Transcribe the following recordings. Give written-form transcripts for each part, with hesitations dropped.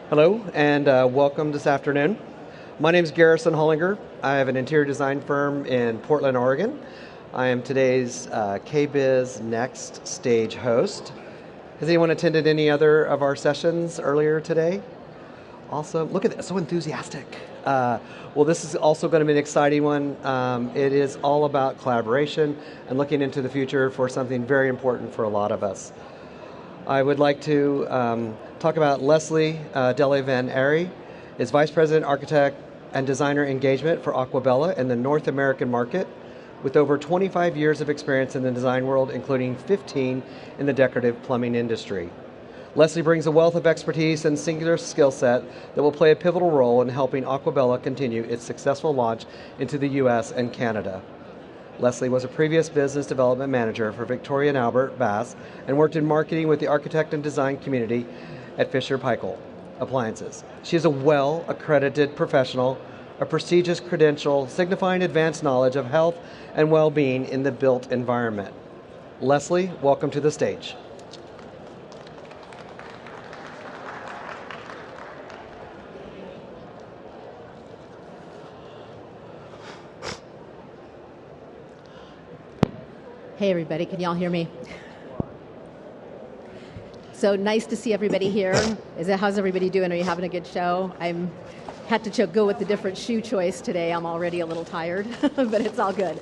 Hello, and welcome this afternoon. My name is Garrison Hollinger. I have an interior design firm in Portland, Oregon. I am today's KBIS Next Stage host. Has anyone attended any other of our sessions earlier today? Awesome. Look at that, so enthusiastic. Well, this is also going to be an exciting one. It is all about collaboration and looking into the future for something very important for a lot of us. I would like to talk about Leslie Dele Van Arie, is Vice President, Architect, and Designer Engagement for Aquabella in the North American market, with over 25 years of experience in the design world, including 15 in the decorative plumbing industry. Leslie brings a wealth of expertise and singular skill set that will play a pivotal role in helping Aquabella continue its successful launch into the US and Canada. Leslie was a previous business development manager for Victoria and Albert Bass and worked in marketing with the architect and design community at Fisher Paykel Appliances. She is a well-accredited professional, a prestigious credential signifying advanced knowledge of health and well-being in the built environment. Leslie, welcome to the stage. Hey everybody, can y'all hear me? So nice to see everybody here. How's everybody doing? Are you having a good show? Had to go with the different shoe choice today. I'm already a little tired, but it's all good.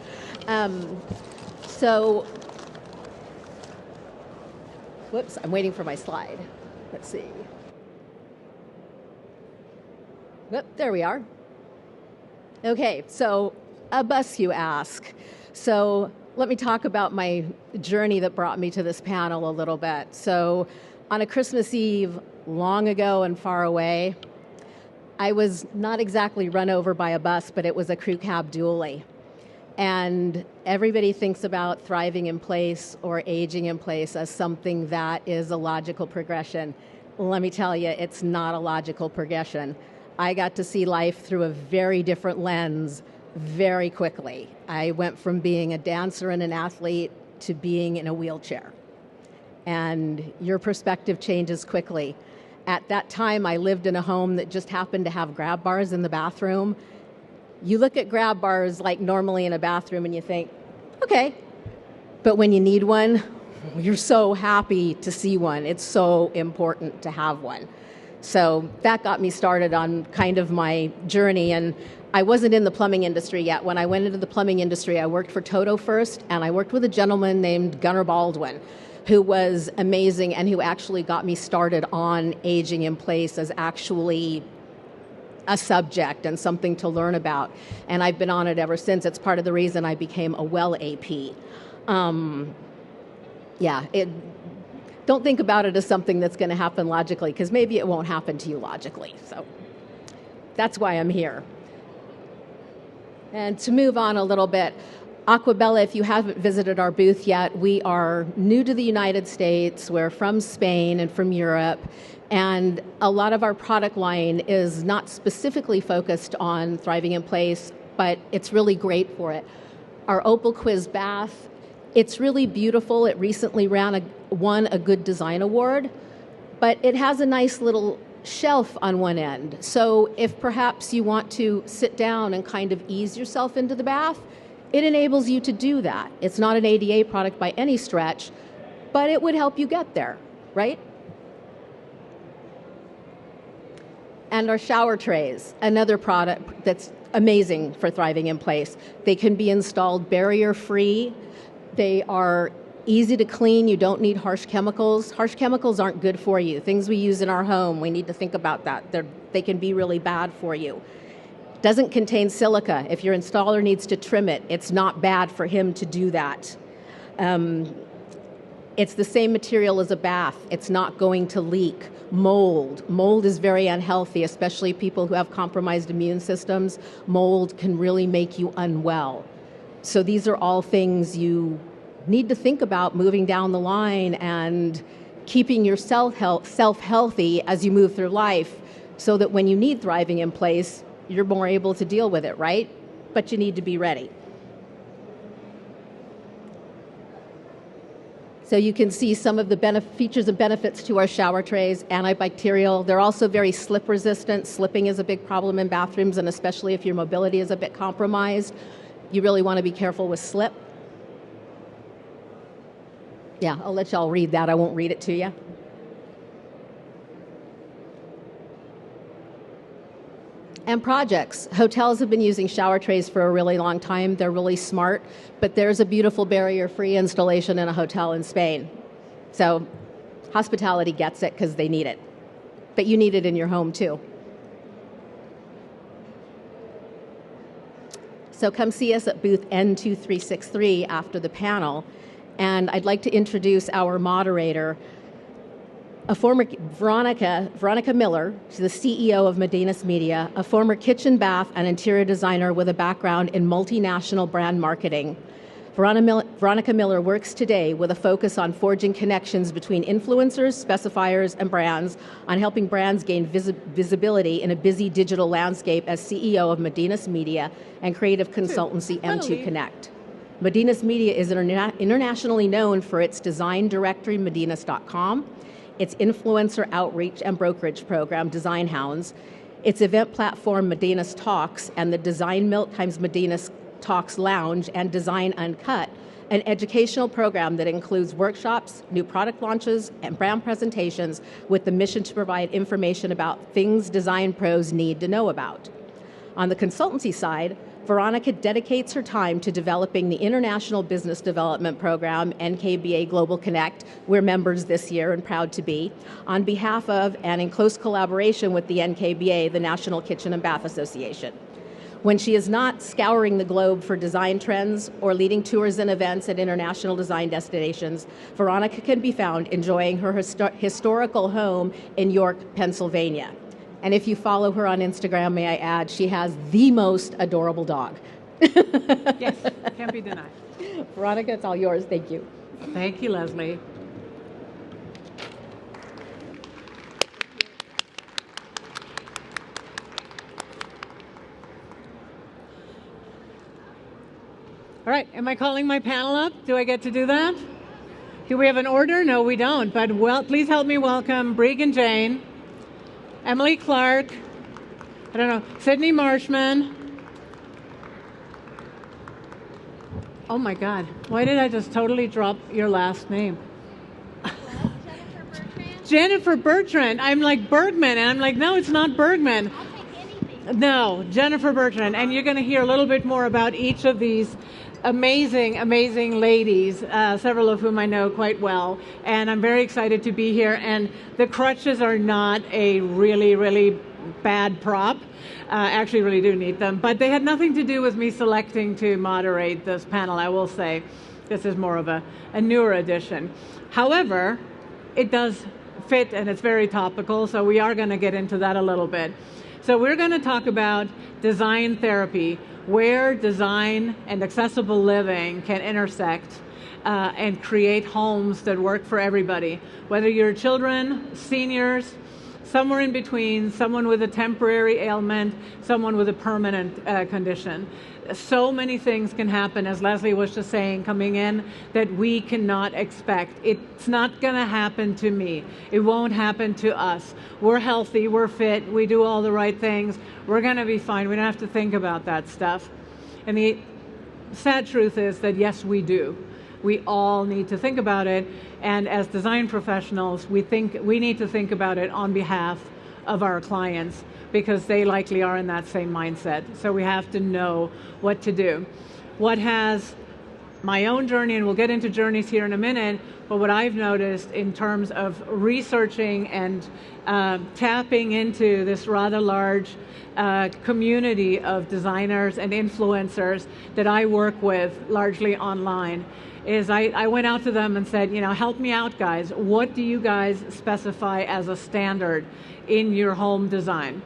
Whoops, I'm waiting for my slide. Let's see. Whoop, there we are. Okay, so a bus, you ask. So let me talk about my journey that brought me to this panel a little bit. So on a Christmas Eve, long ago and far away, I was not exactly run over by a bus, but it was a crew cab dually. And everybody thinks about thriving in place or aging in place as something that is a logical progression. Let me tell you, it's not a logical progression. I got to see life through a very different lens very quickly. I went from being a dancer and an athlete to being in a wheelchair. And your perspective changes quickly. At that time, I lived in a home that just happened to have grab bars in the bathroom. You look at grab bars like normally in a bathroom and you think, okay. But when you need one, you're so happy to see one. It's so important to have one. So that got me started on kind of my journey, and I wasn't in the plumbing industry yet. When I went into the plumbing industry, I worked for Toto first, and I worked with a gentleman named Gunnar Baldwin, who was amazing and who actually got me started on aging in place as actually a subject and something to learn about. And I've been on it ever since. It's part of the reason I became a well AP. Don't think about it as something that's going to happen logically, because maybe it won't happen to you logically. So that's why I'm here. And to move on a little bit, Aquabella, if you haven't visited our booth yet, we are new to the United States. We're from Spain and from Europe. And a lot of our product line is not specifically focused on thriving in place, but it's really great for it. Our Opal Quiz bath, it's really beautiful. It recently won a Good Design Award, but it has a nice little shelf on one end. So if perhaps you want to sit down and kind of ease yourself into the bath, it enables you to do that. It's not an ADA product by any stretch, but it would help you get there, right? And our shower trays, another product that's amazing for thriving in place. They can be installed barrier-free. They are easy to clean. You don't need harsh chemicals. Harsh chemicals aren't good for you. Things we use in our home, we need to think about that. They can be really bad for you. Doesn't contain silica. If your installer needs to trim it, it's not bad for him to do that. It's the same material as a bath. It's not going to leak. Mold. Mold is very unhealthy, especially people who have compromised immune systems. Mold can really make you unwell. So these are all things you need to think about moving down the line and keeping yourself healthy as you move through life, so that when you need thriving in place, you're more able to deal with it, right? But you need to be ready. So you can see some of the features and benefits to our shower trays, antibacterial. They're also very slip resistant. Slipping is a big problem in bathrooms, and especially if your mobility is a bit compromised, you really want to be careful with slip. Yeah, I'll let y'all read that. I won't read it to you. And projects. Hotels have been using shower trays for a really long time. They're really smart, but there's a beautiful barrier-free installation in a hotel in Spain. So hospitality gets it because they need it. But you need it in your home too. So come see us at booth N2363 after the panel. And I'd like to introduce our moderator, a former Veronica Miller. She's the CEO of Medina's Media, a former kitchen, bath, and interior designer with a background in multinational brand marketing. Veronica Miller works today with a focus on forging connections between influencers, specifiers, and brands, on helping brands gain visibility in a busy digital landscape as CEO of Medina's Media and creative consultancy M2 Connect. Medina's Media is internationally known for its design directory, medinas.com, its influencer outreach and brokerage program, Design Hounds, its event platform, Medina's Talks, and the Design Milk times Medina's Talks Lounge and Design Uncut, an educational program that includes workshops, new product launches, and brand presentations with the mission to provide information about things design pros need to know about. On the consultancy side, Veronica dedicates her time to developing the International Business Development Program, NKBA Global Connect. We're members this year and proud to be, on behalf of and in close collaboration with the NKBA, the National Kitchen and Bath Association. When she is not scouring the globe for design trends or leading tours and events at international design destinations, Veronica can be found enjoying her historical home in York, Pennsylvania. And if you follow her on Instagram, may I add, she has the most adorable dog. Yes, can't be denied. Veronica, it's all yours. Thank you. Thank you, Leslie. All right, am I calling my panel up? Do I get to do that? Do we have an order? No, we don't. But please help me welcome Brig and Jane, Emily Clark, Sydney Marshman. Oh my God, why did I just totally drop your last name? Jennifer Bertrand. I'm like Bergman, and I'm like, no, it's not Bergman. I'll take anything. No, Jennifer Bertrand. And you're going to hear a little bit more about each of these amazing, amazing ladies, several of whom I know quite well. And I'm very excited to be here. And the crutches are not a really, really bad prop. Actually, really do need them. But they had nothing to do with me selecting to moderate this panel, I will say. This is more of a newer edition. However, it does fit and it's very topical, so we are going to get into that a little bit. So we're going to talk about design therapy, where design and accessible living can intersect and create homes that work for everybody, whether you're children, seniors, somewhere in between, someone with a temporary ailment, someone with a permanent condition. So many things can happen, as Leslie was just saying, coming in, that we cannot expect. It's not going to happen to me. It won't happen to us. We're healthy, we're fit, we do all the right things. We're going to be fine. We don't have to think about that stuff. And the sad truth is that, yes, we do. We all need to think about it. And as design professionals, we need to think about it on behalf of our clients, because they likely are in that same mindset. So we have to know what to do. What has my own journey, and we'll get into journeys here in a minute, but what I've noticed in terms of researching and tapping into this rather large community of designers and influencers that I work with largely online, is I went out to them and said, help me out, guys. What do you guys specify as a standard in your home design?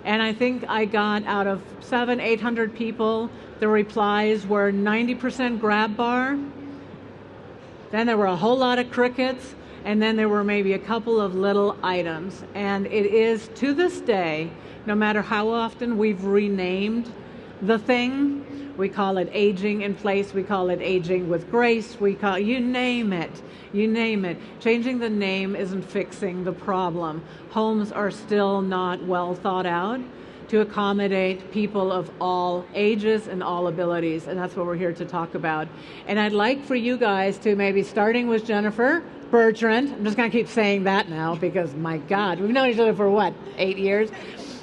And I think I got out of 700-800 people, the replies were 90% grab bar, then there were a whole lot of crickets, and then there were maybe a couple of little items. And it is, to this day, no matter how often we've renamed the thing. We call it aging in place. We call it aging with grace. We call, you name it. You name it. Changing the name isn't fixing the problem. Homes are still not well thought out to accommodate people of all ages and all abilities, and that's what we're here to talk about. And I'd like for you guys to, maybe starting with Jennifer Bertrand, I'm just going to keep saying that now because, my God, we've known each other for what, 8 years?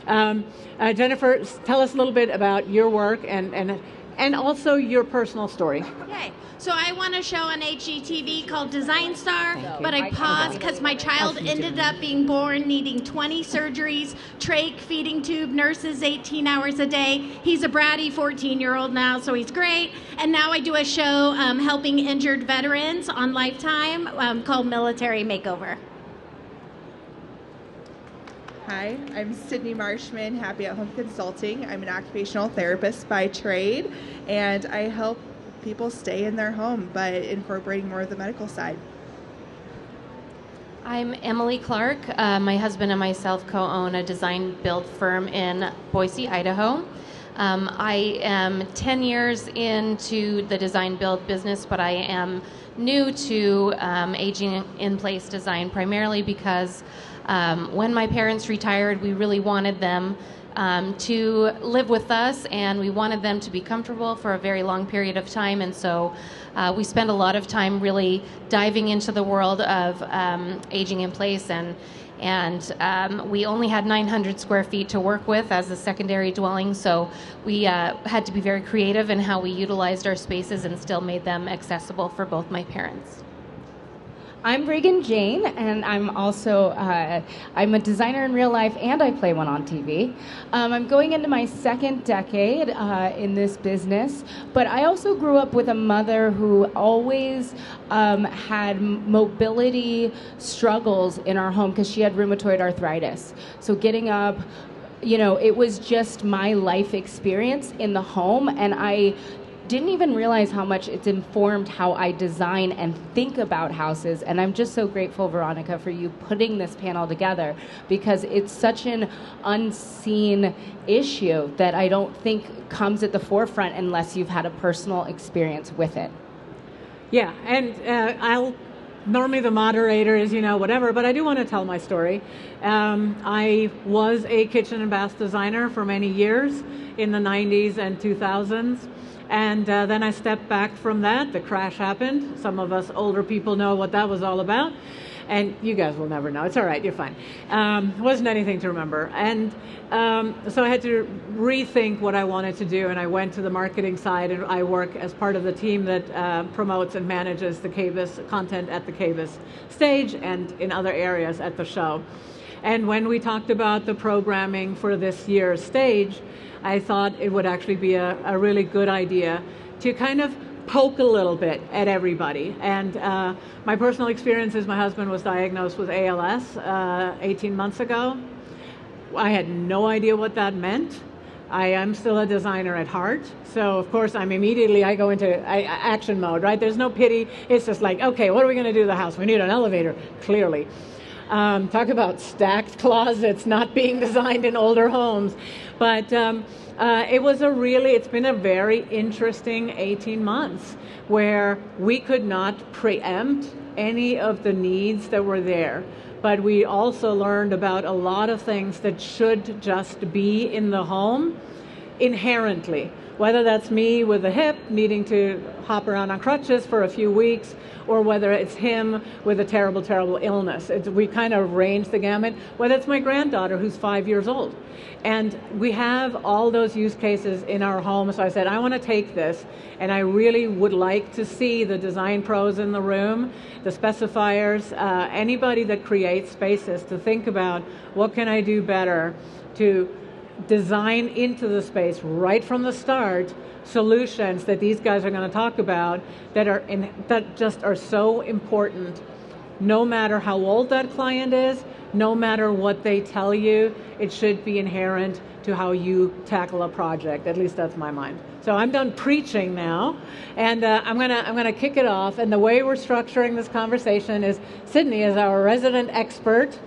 Jennifer, tell us a little bit about your work and also your personal story. Okay, so I want to show an HGTV called Design Star, but I paused because my child ended up being born needing 20 surgeries, trach, feeding tube, nurses 18 hours a day. He's a bratty 14-year-old now, so he's great. And now I do a show helping injured veterans on Lifetime called Military Makeover. Hi, I'm Sydney Marshman, Happy at Home Consulting. I'm an occupational therapist by trade, and I help people stay in their home by incorporating more of the medical side. I'm Emily Clark. My husband and myself co-own a design build firm in Boise, Idaho. I am 10 years into the design build business, but I am new to aging in place design, primarily because when my parents retired, we really wanted them to live with us, and we wanted them to be comfortable for a very long period of time. And so we spent a lot of time really diving into the world of aging in place, and we only had 900 square feet to work with as a secondary dwelling, so we had to be very creative in how we utilized our spaces and still made them accessible for both my parents. I'm Reagan Jane, and I'm also I'm a designer in real life, and I play one on TV. I'm going into my second decade in this business, but I also grew up with a mother who always had mobility struggles in our home because she had rheumatoid arthritis. So getting up, it was just my life experience in the home, and I didn't even realize how much it's informed how I design and think about houses. And I'm just so grateful, Veronica, for you putting this panel together, because it's such an unseen issue that I don't think comes at the forefront unless you've had a personal experience with it. Yeah, and normally the moderator is, whatever, but I do want to tell my story. I was a kitchen and bath designer for many years in the 90s and 2000s. And then I stepped back from that. The crash happened. Some of us older people know what that was all about. And you guys will never know. It's all right. You're fine. Wasn't anything to remember. And so I had to rethink what I wanted to do. And I went to the marketing side. And I work as part of the team that promotes and manages the KBIS content at the KBIS stage and in other areas at the show. And when we talked about the programming for this year's stage, I thought it would actually be a really good idea to kind of poke a little bit at everybody. And my personal experience is my husband was diagnosed with ALS 18 months ago. I had no idea what that meant. I am still a designer at heart. So, of course, I go into action mode, right? There's no pity. It's just like, okay, what are we going to do to the house? We need an elevator, clearly. Talk about stacked closets not being designed in older homes. But it's been a very interesting 18 months where we could not preempt any of the needs that were there. But we also learned about a lot of things that should just be in the home inherently. Whether that's me with a hip needing to hop around on crutches for a few weeks, or whether it's him with a terrible, terrible illness. We kind of range the gamut. Whether it's my granddaughter who's 5 years old. And we have all those use cases in our home. So I said, I want to take this, and I really would like to see the design pros in the room, the specifiers, anybody that creates spaces to think about what can I do better to design into the space right from the start solutions that these guys are going to talk about that just are so important, no matter how old that client is, no matter what they tell you. It should be inherent to how you tackle a project. At least that's my mind. So I'm done preaching now, and I'm gonna kick it off. And the way we're structuring this conversation is Sydney is our resident expert,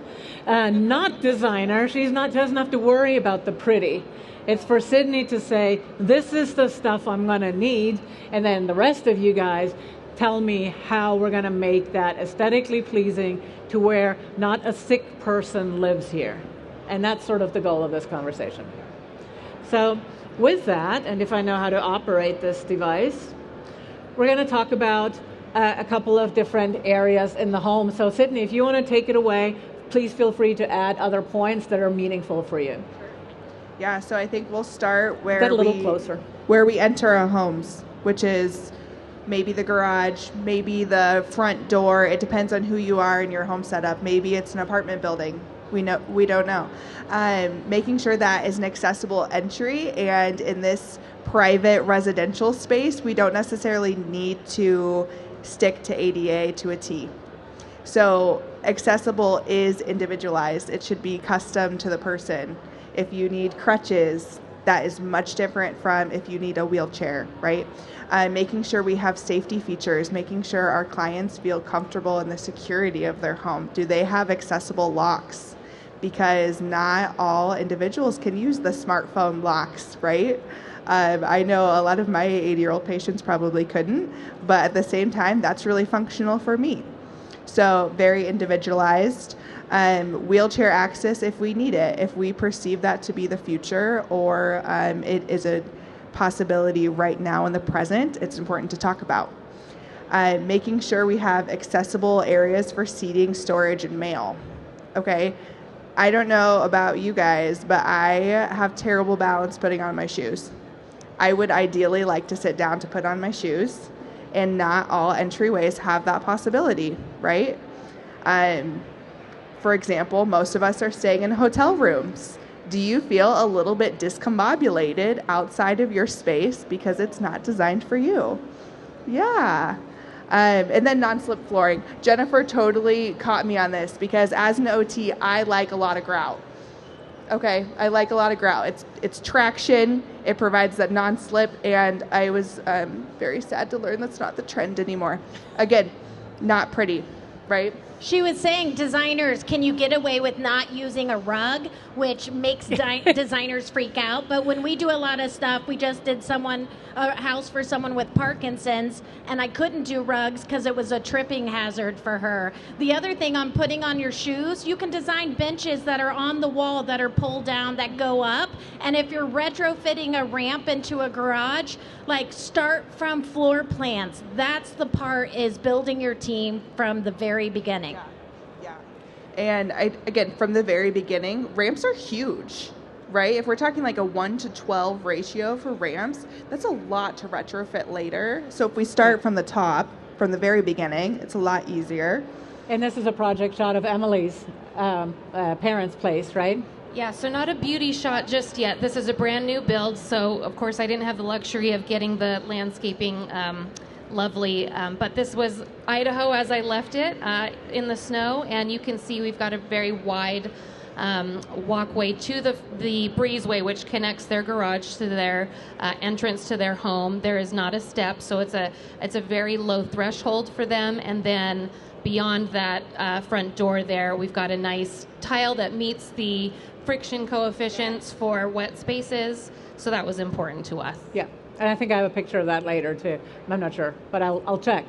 not designer. She doesn't have to worry about the pretty. It's for Sydney to say, this is the stuff I'm going to need, and then the rest of you guys tell me how we're going to make that aesthetically pleasing to where not a sick person lives here. And that's sort of the goal of this conversation. So with that, and if I know how to operate this device, we're going to talk about a couple of different areas in the home. So Sydney, if you want to take it away, please feel free to add other points that are meaningful for you. Yeah, so I think we'll start where Get a little closer. Where we enter our homes, which is maybe the garage, maybe the front door. It depends on who you are in your home setup. Maybe it's an apartment building. We don't know. Making sure that is an accessible entry, and in this private residential space, we don't necessarily need to stick to ADA to a T. So accessible is individualized. It should be custom to the person. If you need crutches, that is much different from if you need a wheelchair, right? Making sure we have safety features, making sure our clients feel comfortable in the security of their home. Do they have accessible locks? Because not all individuals can use the smartphone locks, right? I know a lot of my 80-year-old patients probably couldn't, but at the same time, that's really functional for me. So very individualized. Wheelchair access if we need it, if we perceive that to be the future, or it is a possibility right now in the present, it's important to talk about. Making sure we have accessible areas for seating, storage, and mail. Okay, I don't know about you guys, but I have terrible balance putting on my shoes. I would ideally like to sit down to put on my shoes, and not all entryways have that possibility, right? For example, most of us are staying in hotel rooms. Do you feel a little bit discombobulated outside of your space because it's not designed for you? Yeah. And then non-slip flooring. Jennifer totally caught me on this because as an OT, I like a lot of grout. Okay, I like a lot of grout. It's traction, it provides that non-slip, and I was very sad to learn that's not the trend anymore. Again, not pretty, right? She was saying, designers, can you get away with not using a rug, which makes designers freak out? But when we do a lot of stuff, we just did a house for someone with Parkinson's, and I couldn't do rugs because it was a tripping hazard for her. The other thing on putting on your shoes, you can design benches that are on the wall that are pulled down that go up. And if you're retrofitting a ramp into a garage, like start from floor plans. That's the part, is building your team from the very beginning. Yeah. And again, from the very beginning, ramps are huge, right? If we're talking like a 1:12 ratio for ramps, that's a lot to retrofit later. So if we start from the top, from the very beginning, it's a lot easier. And this is a project shot of Emily's parents' place, right? Yeah, so not a beauty shot just yet. This is a brand new build, so of course I didn't have the luxury of getting the landscaping lovely, but this was Idaho as I left it in the snow, and you can see we've got a very wide walkway to the breezeway, which connects their garage to their entrance to their home. There is not a step, so it's a very low threshold for them, and then beyond that front door there, we've got a nice tile that meets the friction coefficients for wet spaces, so that was important to us. Yeah, and I think I have a picture of that later too. I'm not sure, but I'll check.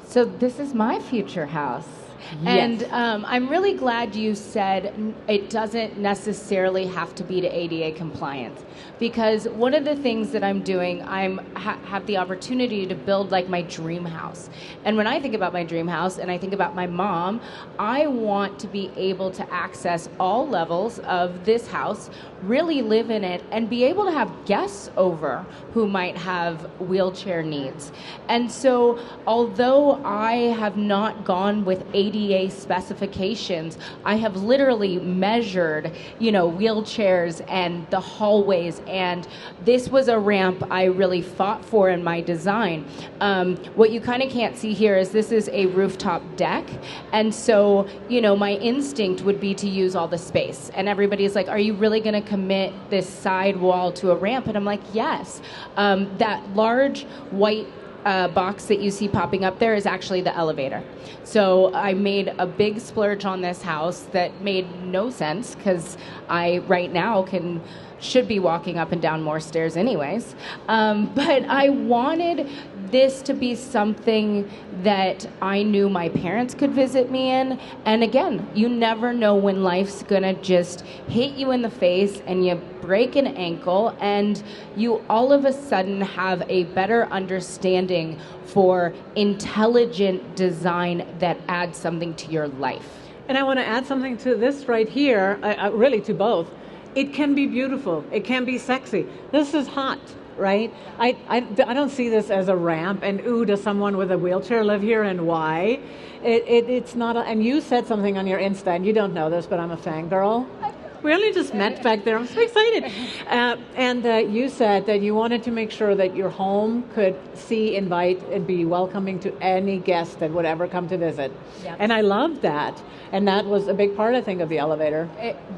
So this is my future house. Yes. And I'm really glad you said it doesn't necessarily have to be to ADA compliant, because one of the things that I'm doing, I have the opportunity to build like my dream house. And when I think about my dream house and I think about my mom, I want to be able to access all levels of this house, really live in it, and be able to have guests over who might have wheelchair needs. And so although I have not gone with ADA specifications, I have literally measured, wheelchairs and the hallways, and this was a ramp I really fought for in my design. What you kind of can't see here is this is a rooftop deck, and so, my instinct would be to use all the space. And everybody's like, are you really going to commit this side wall to a ramp? And I'm like, yes. That large white box that you see popping up there is actually the elevator. So I made a big splurge on this house that made no sense, because I right now can should be walking up and down more stairs anyways. But I wanted this to be something that I knew my parents could visit me in. And again, you never know when life's gonna just hit you in the face and you break an ankle and you all of a sudden have a better understanding for intelligent design that adds something to your life. And I want to add something to this right here, really to both. It can be beautiful. It can be sexy. This is hot, right? I don't see this as a ramp and, ooh, does someone with a wheelchair live here and why? It's not, and you said something on your Insta, and you don't know this, but I'm a fangirl. We only just met back there. I'm so excited. And you said that you wanted to make sure that your home could see, invite, and be welcoming to any guest that would ever come to visit. Yep. And I loved that. And that was a big part, I think, of the elevator.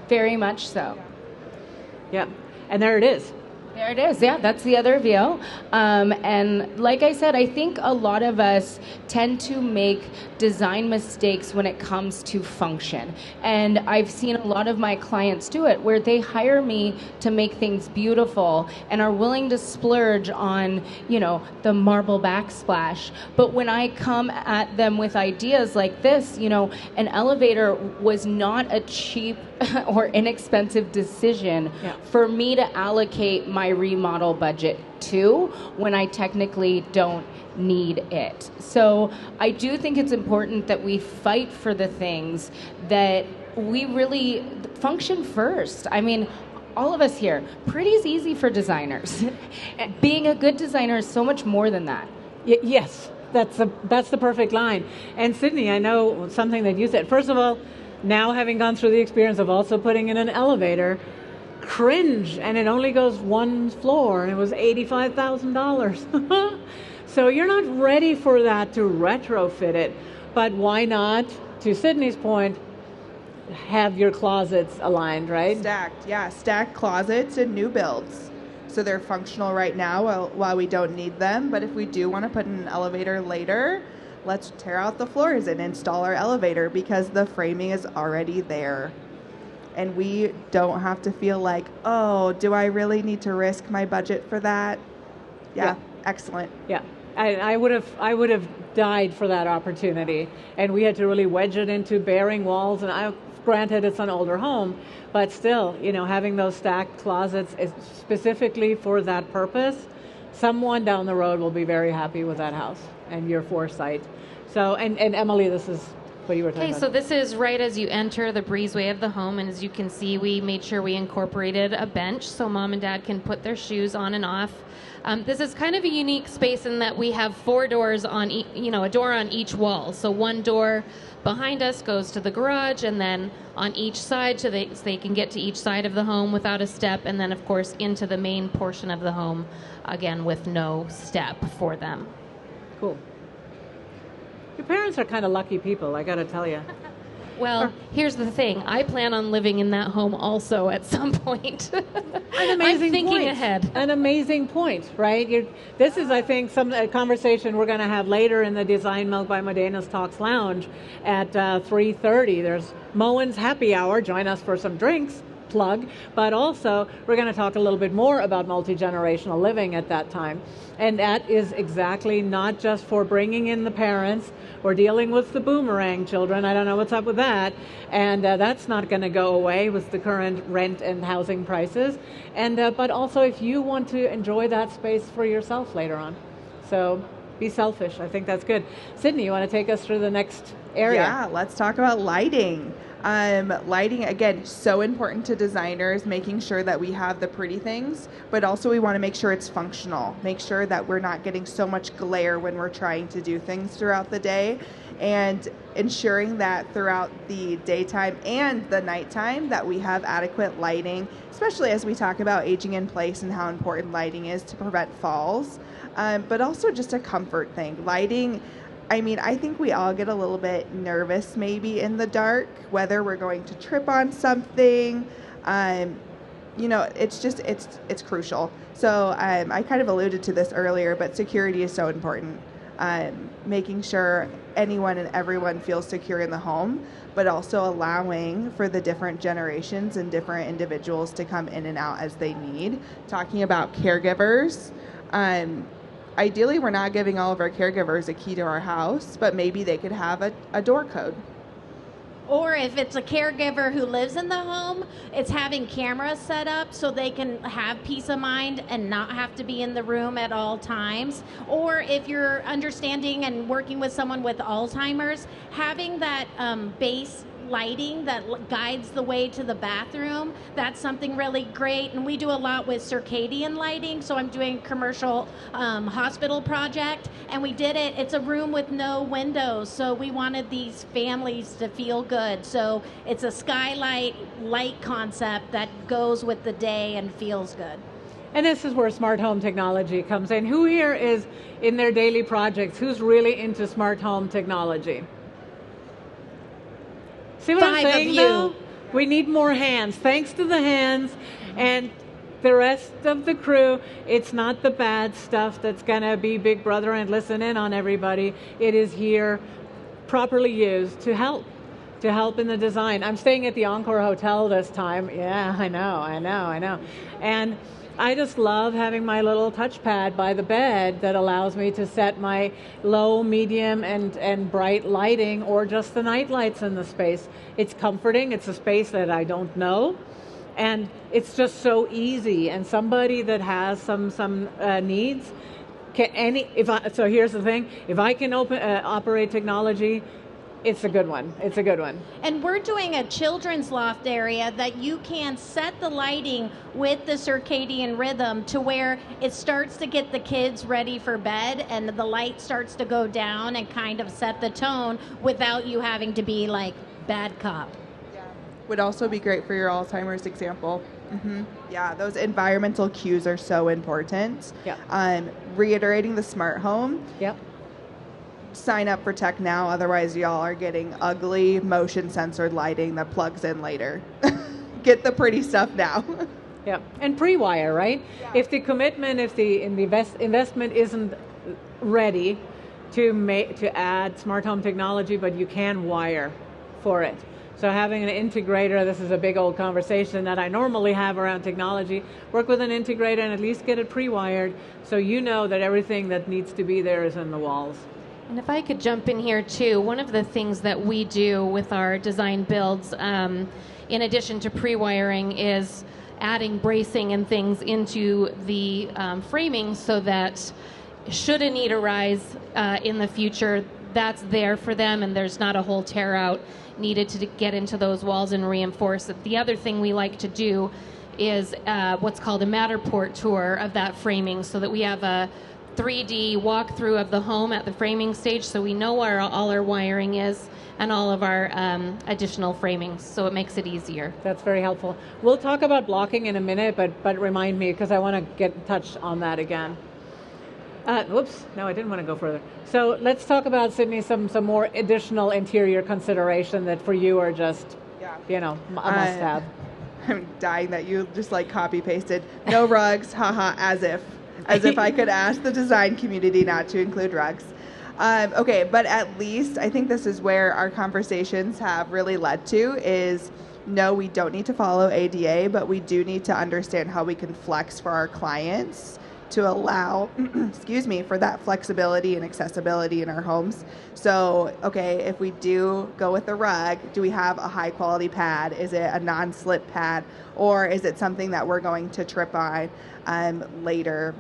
Very much so. Yeah. And there it is. There it is. Yeah, that's the other view. And like I said, I think a lot of us tend to make design mistakes when it comes to function. And I've seen a lot of my clients do it where they hire me to make things beautiful and are willing to splurge on, you know, the marble backsplash. But when I come at them with ideas like this, you know, an elevator was not a cheap or inexpensive decision for me to allocate my remodel budget to when I technically don't need it. So I do think it's important that we fight for the things that we really function first. I mean, all of us here, pretty is easy for designers. Being a good designer is so much more than that. Yes, that's the perfect line. And Sydney, I know something that you said. First of all, now having gone through the experience of also putting in an elevator, cringe, and it only goes one floor, and it was $85,000. So you're not ready for that to retrofit it, but why not, to Sydney's point, have your closets aligned, right? Stacked closets in new builds. So they're functional right now while we don't need them, but if we do want to put in an elevator later, let's tear out the floors and install our elevator because the framing is already there. And we don't have to feel like, oh, do I really need to risk my budget for that? Yeah. Excellent. Yeah. I would have died for that opportunity. And we had to really wedge it into bearing walls. And granted, it's an older home, but still, you know, having those stacked closets is specifically for that purpose, someone down the road will be very happy with that house and your foresight. So, and Emily, this is what you were talking about. Okay, so this is right as you enter the breezeway of the home, and as you can see, we made sure we incorporated a bench so mom and dad can put their shoes on and off. This is kind of a unique space in that we have 4 doors on, a door on each wall. So one door behind us goes to the garage, and then on each side, so they can get to each side of the home without a step, and then of course into the main portion of the home, again with no step for them. Cool. Your parents are kind of lucky people, I gotta tell you. Well, here's the thing. I plan on living in that home also at some point. An amazing I'm thinking point. ahead. An amazing point, right? This is, I think, a conversation we're going to have later in the Design Milk by Modena's Talks Lounge at 3:30. There's Moen's Happy Hour. Join us for some drinks. Plug, but also we're going to talk a little bit more about multi-generational living at that time. And that is exactly not just for bringing in the parents or dealing with the boomerang children. I don't know what's up with that. And that's not going to go away with the current rent and housing prices. And but also if you want to enjoy that space for yourself later on. So be selfish. I think that's good. Sydney, you want to take us through the next area? Yeah, let's talk about lighting. Lighting, again, so important to designers, making sure that we have the pretty things, but also we want to make sure it's functional. Make sure that we're not getting so much glare when we're trying to do things throughout the day, and ensuring that throughout the daytime and the nighttime that we have adequate lighting, especially as we talk about aging in place and how important lighting is to prevent falls, but also just a comfort thing. Lighting, I mean, I think we all get a little bit nervous maybe in the dark, whether we're going to trip on something. It's crucial. So I kind of alluded to this earlier, but security is so important. making sure anyone and everyone feels secure in the home, but also allowing for the different generations and different individuals to come in and out as they need. Talking about caregivers, ideally we're not giving all of our caregivers a key to our house, but maybe they could have a door code. Or if it's a caregiver who lives in the home, it's having cameras set up so they can have peace of mind and not have to be in the room at all times. Or if you're understanding and working with someone with Alzheimer's, having that base lighting that guides the way to the bathroom, that's something really great. And we do a lot with circadian lighting. So I'm doing a commercial hospital project, and we did it. It's a room with no windows, so we wanted these families to feel good. So it's a skylight light concept that goes with the day and feels good. And this is where smart home technology comes in. Who here is in their daily projects? Who's really into smart home technology? See what I'm saying, though? We need more hands. Thanks to the hands and the rest of the crew, it's not the bad stuff that's going to be Big Brother and listen in on everybody. It is here, properly used, to help in the design. I'm staying at the Encore Hotel this time. Yeah, I know. And I just love having my little touchpad by the bed that allows me to set my low, medium, and bright lighting, or just the night lights in the space. It's comforting. It's a space that I don't know, and it's just so easy. And somebody that has some needs so here's the thing: if I can operate technology, it's a good one. It's a good one. And we're doing a children's loft area that you can set the lighting with the circadian rhythm to where it starts to get the kids ready for bed, and the light starts to go down and kind of set the tone without you having to be like bad cop. Yeah. Would also be great for your Alzheimer's example. Mm-hmm. Yeah, those environmental cues are so important. Yep. Reiterating the smart home. Yep. Sign up for tech now, otherwise y'all are getting ugly motion censored lighting that plugs in later. Get the pretty stuff now. Yeah, and pre-wire, right? Yeah. If the commitment, if the investment isn't ready to add smart home technology, but you can wire for it. So having an integrator, this is a big old conversation that I normally have around technology. Work with an integrator and at least get it pre-wired so you know that everything that needs to be there is in the walls. And if I could jump in here too, one of the things that we do with our design builds, in addition to pre-wiring, is adding bracing and things into the framing so that should a need arise in the future, that's there for them and there's not a whole tear out needed to get into those walls and reinforce it. The other thing we like to do is what's called a Matterport tour of that framing, so that we have a 3D walkthrough of the home at the framing stage, so we know where all our wiring is and all of our additional framings, so it makes it easier. That's very helpful. We'll talk about blocking in a minute, but remind me, because I want to get touched on that again. Whoops, no, I didn't want to go further. So let's talk about, Sydney, some more additional interior consideration that for you are just, a must-have. I'm dying that you just copy-pasted. No rugs, haha, as if I could ask the design community not to include rugs. Okay, but at least I think this is where our conversations have really led to is, no, we don't need to follow ADA, but we do need to understand how we can flex for our clients to allow, for that flexibility and accessibility in our homes. So, okay, if we do go with a rug, do we have a high quality pad? Is it a non-slip pad? Or is it something that we're going to trip on later?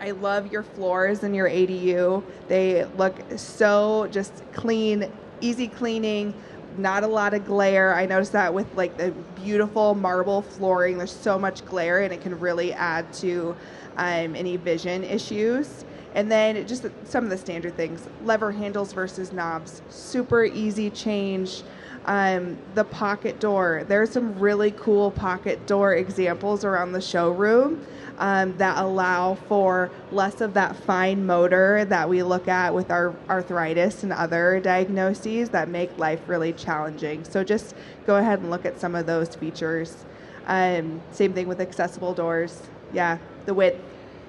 I love your floors and your ADU. They look so just clean, easy cleaning, not a lot of glare. I noticed that with the beautiful marble flooring, there's so much glare and it can really add to any vision issues. And then just some of the standard things, lever handles versus knobs, super easy change. The pocket door, there's some really cool pocket door examples around the showroom that allow for less of that fine motor that we look at with our arthritis and other diagnoses that make life really challenging. So just go ahead and look at some of those features. Same thing with accessible doors. Yeah, the width.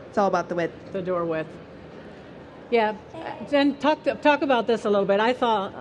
It's all about the width. The door width. Yeah, Jen, talk about this a little bit. I saw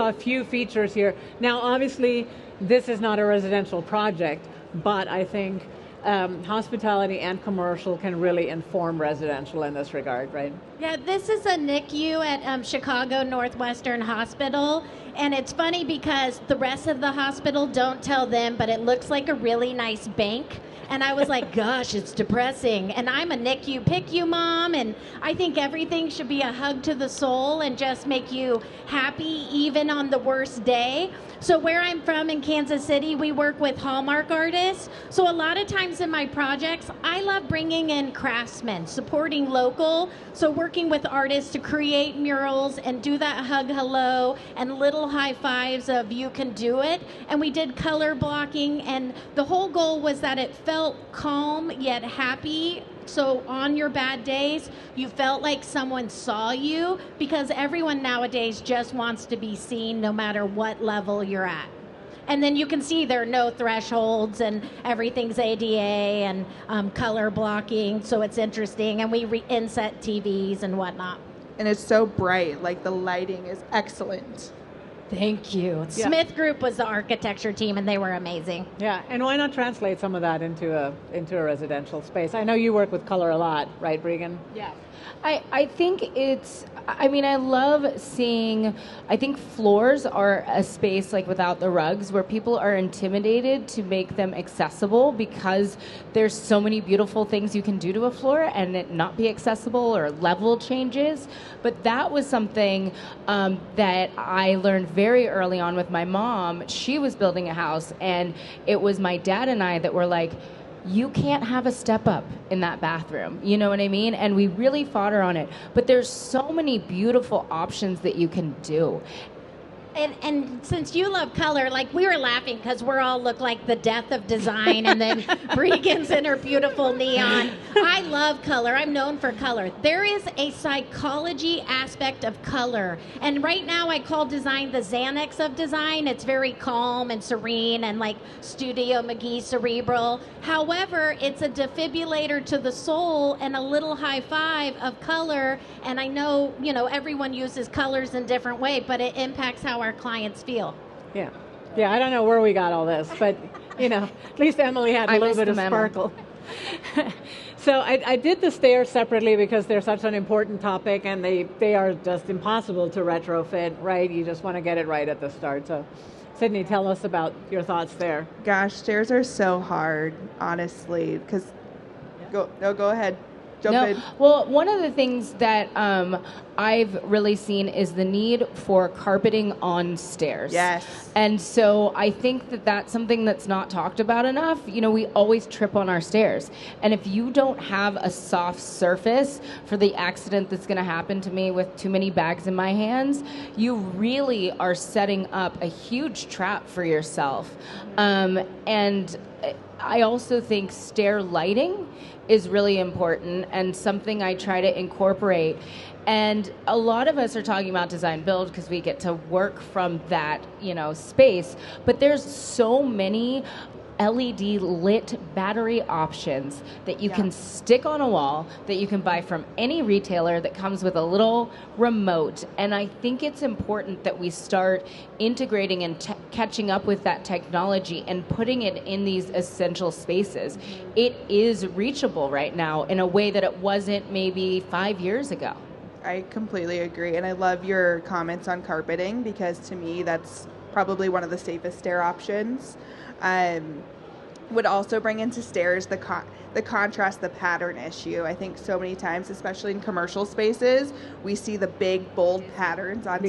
a few features here. Now, obviously, this is not a residential project, but I think hospitality and commercial can really inform residential in this regard, right? Yeah, this is a NICU at Chicago Northwestern Hospital. And it's funny because the rest of the hospital don't tell them, but it looks like a really nice bank. And I was like, gosh, it's depressing. And I'm a NICU PICU mom, and I think everything should be a hug to the soul and just make you happy even on the worst day. So where I'm from in Kansas City, we work with Hallmark artists. So a lot of times in my projects, I love bringing in craftsmen, supporting local. So working with artists to create murals and do that hug hello and little high fives of you can do it. And we did color blocking, and the whole goal was that it felt calm yet happy. So on your bad days, you felt like someone saw you, because everyone nowadays just wants to be seen no matter what level you're at. And then you can see there are no thresholds and everything's ADA and color blocking, so it's interesting. And we inset TVs and whatnot. And it's so bright, like the lighting is excellent. Thank you. Yeah. Smith Group was the architecture team, and they were amazing. Yeah, and why not translate some of that into a residential space? I know you work with color a lot, right, Bregan? Yeah. I think I love seeing, I think floors are a space like without the rugs where people are intimidated to make them accessible because there's so many beautiful things you can do to a floor and it not be accessible, or level changes. But that was something that I learned very early on with my mom. She was building a house, and it was my dad and I that were like, you can't have a step up in that bathroom. You know what I mean? And we really fought her on it. But there's so many beautiful options that you can do. And since you love color, like, we were laughing because we all look like the death of design, and then Bregan's in her beautiful neon. I love color. I'm known for color. There is a psychology aspect of color. And right now I call design the Xanax of design. It's very calm and serene and like Studio McGee cerebral. However, it's a defibrillator to the soul and a little high five of color. And I know, everyone uses colors in different way, but it impacts how our clients feel. Yeah, I don't know where we got all this, but at least Emily had a little bit of sparkle. So I did the stairs separately because they're such an important topic, and they are just impossible to retrofit, right? You just want to get it right at the start. So Sydney, tell us about your thoughts there. Gosh, stairs are so hard, honestly, because go ahead. Jump in. Well, one of the things that I've really seen is the need for carpeting on stairs. Yes. And so I think that that's something that's not talked about enough. We always trip on our stairs. And if you don't have a soft surface for the accident that's going to happen to me with too many bags in my hands, you really are setting up a huge trap for yourself. And I also think stair lighting is really important and something I try to incorporate. And a lot of us are talking about design build because we get to work from that, space. But there's so many LED lit battery options that you can stick on a wall, that you can buy from any retailer, that comes with a little remote. And I think it's important that we start integrating and catching up with that technology and putting it in these essential spaces. It is reachable right now in a way that it wasn't maybe 5 years ago. I completely agree. And I love your comments on carpeting, because to me that's probably one of the safest stair options. Would also bring into stairs the contrast, the pattern issue. I think so many times, especially in commercial spaces, we see the big, bold patterns on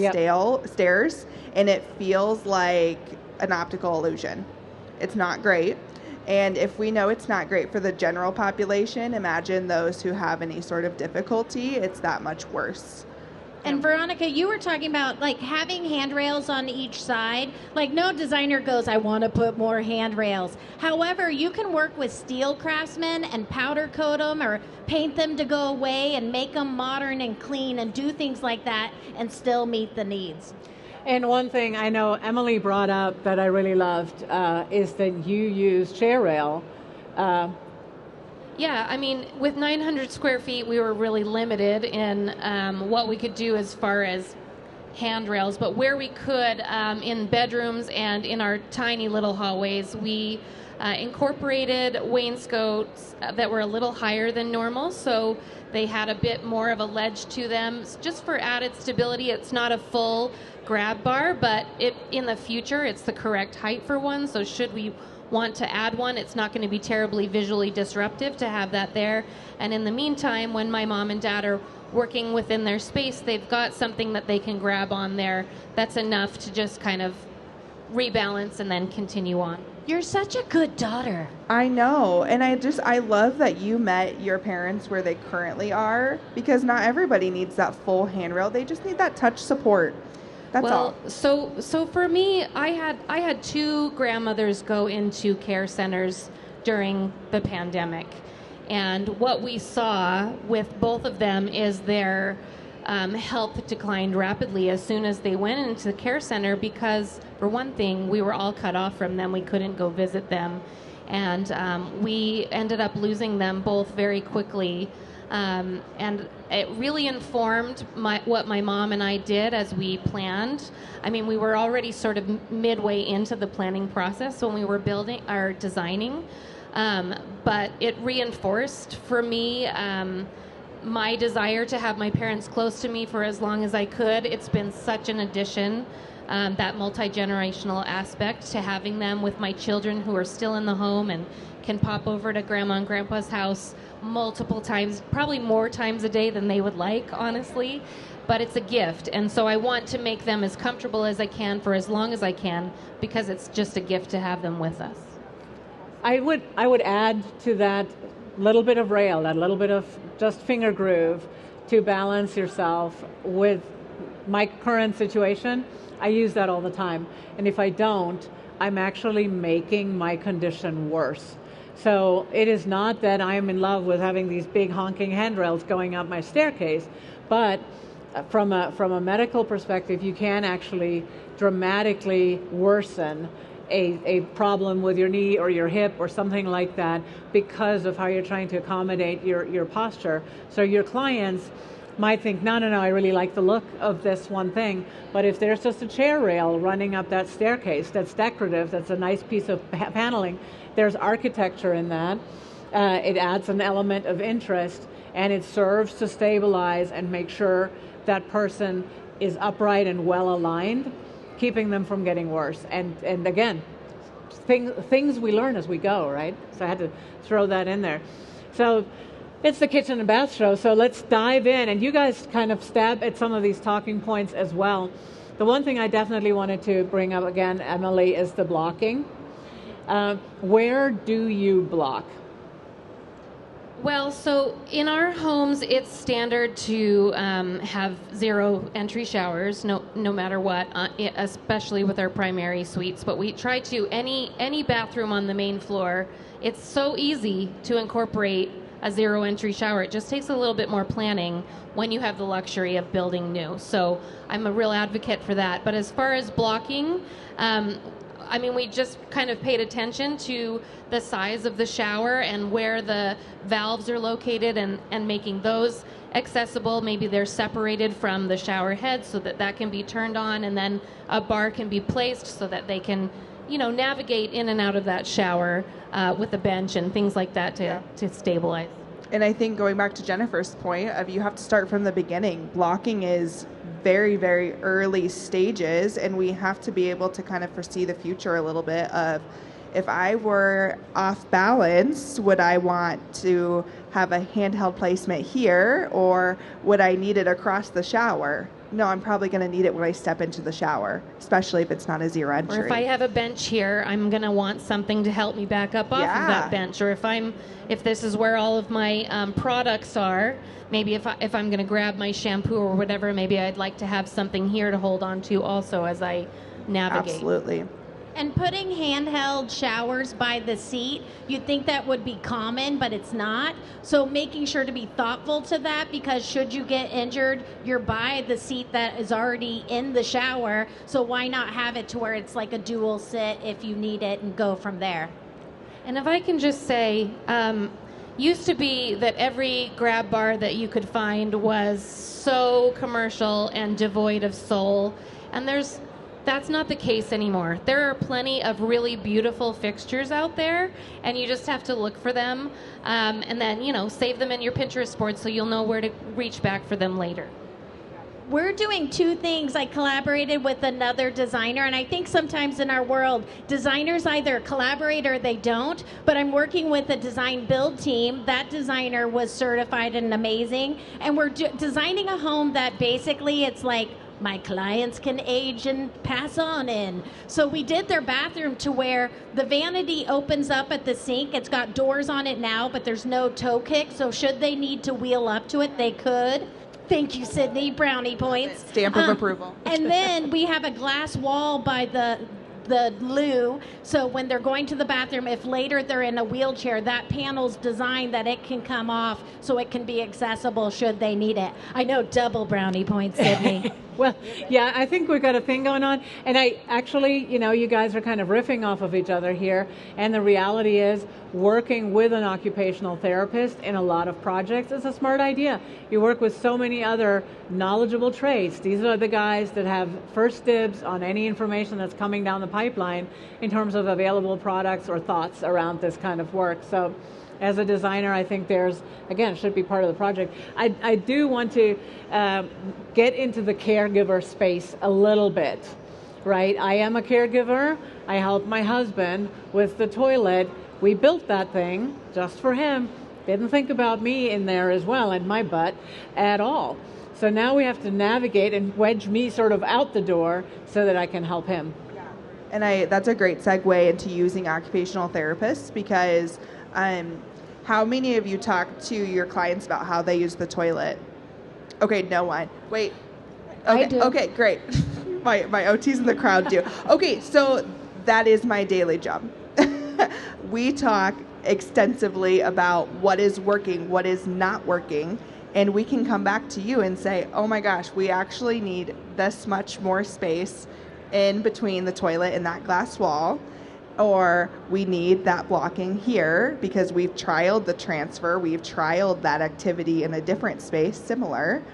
stairs, and it feels like an optical illusion. It's not great. And if we know it's not great for the general population, imagine those who have any sort of difficulty, it's that much worse. And Veronica, you were talking about like having handrails on each side. Like, no designer goes, I want to put more handrails. However, you can work with steel craftsmen and powder coat them or paint them to go away and make them modern and clean and do things like that and still meet the needs. And one thing I know Emily brought up that I really loved is that you use chair rail. Yeah, I mean, with 900 square feet, we were really limited in what we could do as far as handrails, but where we could, in bedrooms and in our tiny little hallways, we incorporated wainscots that were a little higher than normal, so they had a bit more of a ledge to them, just for added stability. It's not a full grab bar, but in the future, it's the correct height for one, so should we want to add one, it's not going to be terribly visually disruptive to have that there. And in the meantime, when my mom and dad are working within their space, they've got something that they can grab on there that's enough to just kind of rebalance and then continue on. You're such a good daughter. I know, and I love that you met your parents where they currently are, because not everybody needs that full handrail. They just need that touch support. That's all. So for me, I had two grandmothers go into care centers during the pandemic, and what we saw with both of them is their health declined rapidly as soon as they went into the care center, because for one thing, we were all cut off from them. We couldn't go visit them, and we ended up losing them both very quickly. And it really informed what my mom and I did as we planned. I mean, we were already sort of midway into the planning process when we were building or designing, but it reinforced for me my desire to have my parents close to me for as long as I could. It's been such an addition, that multi-generational aspect to having them with my children who are still in the home and can pop over to Grandma and Grandpa's house multiple times, probably more times a day than they would like, honestly. But it's a gift, and so I want to make them as comfortable as I can for as long as I can, because it's just a gift to have them with us. I would add to that little bit of rail, that little bit of just finger groove to balance yourself with my current situation. I use that all the time, and if I don't, I'm actually making my condition worse. So it is not that I am in love with having these big honking handrails going up my staircase, but from a medical perspective, you can actually dramatically worsen a problem with your knee or your hip or something like that because of how you're trying to accommodate your posture. So your clients might think, no, I really like the look of this one thing, but if there's just a chair rail running up that staircase that's decorative, that's a nice piece of paneling, there's architecture in that, it adds an element of interest, and it serves to stabilize and make sure that person is upright and well aligned, keeping them from getting worse. And again, things we learn as we go, right? So I had to throw that in there. So it's the kitchen and bath show, so let's dive in. And you guys kind of stab at some of these talking points as well. The one thing I definitely wanted to bring up again, Emily, is the blocking. Where do you block? Well, so in our homes, it's standard to have zero entry showers, no matter what, especially with our primary suites. But we try to, any bathroom on the main floor, it's so easy to incorporate a zero entry shower. It just takes a little bit more planning when you have the luxury of building new. So I'm a real advocate for that. But as far as blocking, I mean, we just kind of paid attention to the size of the shower and where the valves are located, and making those accessible. Maybe they're separated from the shower head so that can be turned on, and then a bar can be placed so that they can, navigate in and out of that shower with a bench and things like that to stabilize. And I think going back to Jennifer's point of you have to start from the beginning. Blocking is very, very early stages, and we have to be able to kind of foresee the future a little bit of, if I were off balance, would I want to have a handheld placement here, or would I need it across the shower? No, I'm probably going to need it when I step into the shower, especially if it's not a zero entry. Or if I have a bench here, I'm going to want something to help me back up off of that bench. Or if this is where all of my products are, maybe if I'm going to grab my shampoo or whatever, maybe I'd like to have something here to hold on to also as I navigate. Absolutely. And putting handheld showers by the seat, you'd think that would be common, but it's not. So making sure to be thoughtful to that, because should you get injured, you're by the seat that is already in the shower. So why not have it to where it's like a dual sit if you need it, and go from there? And if I can just say, used to be that every grab bar that you could find was so commercial and devoid of soul, and that's not the case anymore. There are plenty of really beautiful fixtures out there, and you just have to look for them, and then, save them in your Pinterest board so you'll know where to reach back for them later. We're doing two things. I collaborated with another designer, and I think sometimes in our world, designers either collaborate or they don't, but I'm working with a design build team. That designer was certified and amazing, and we're designing a home that basically it's like my clients can age and pass on in. So we did their bathroom to where the vanity opens up at the sink. It's got doors on it now, but there's no toe kick, so should they need to wheel up to it, they could. Thank you, Sydney. Brownie points. Stamp of approval. And then we have a glass wall by the loo, so when they're going to the bathroom, if later they're in a wheelchair, that panel's designed that it can come off so it can be accessible should they need it. I know, double brownie points, Sydney. Well, yeah, I think we've got a thing going on. And I actually, you guys are kind of riffing off of each other here. And the reality is working with an occupational therapist in a lot of projects is a smart idea. You work with so many other knowledgeable trades. These are the guys that have first dibs on any information that's coming down the pipeline in terms of available products or thoughts around this kind of work. So as a designer, I think should be part of the project. I do want to get into the caregiver space a little bit, right? I am a caregiver. I helped my husband with the toilet. We built that thing just for him. Didn't think about me in there as well, and my butt at all. So now we have to navigate and wedge me sort of out the door so that I can help him. And that's a great segue into using occupational therapists, because how many of you talk to your clients about how they use the toilet? Okay, no one. Wait. Okay, I do. Okay, great. my OTs in the crowd do. Okay, so that is my daily job. We talk extensively about what is working, what is not working, and we can come back to you and say, oh my gosh, we actually need this much more space in between the toilet and that glass wall, or we need that blocking here because we've trialed the transfer, we've trialed that activity in a different space, similar,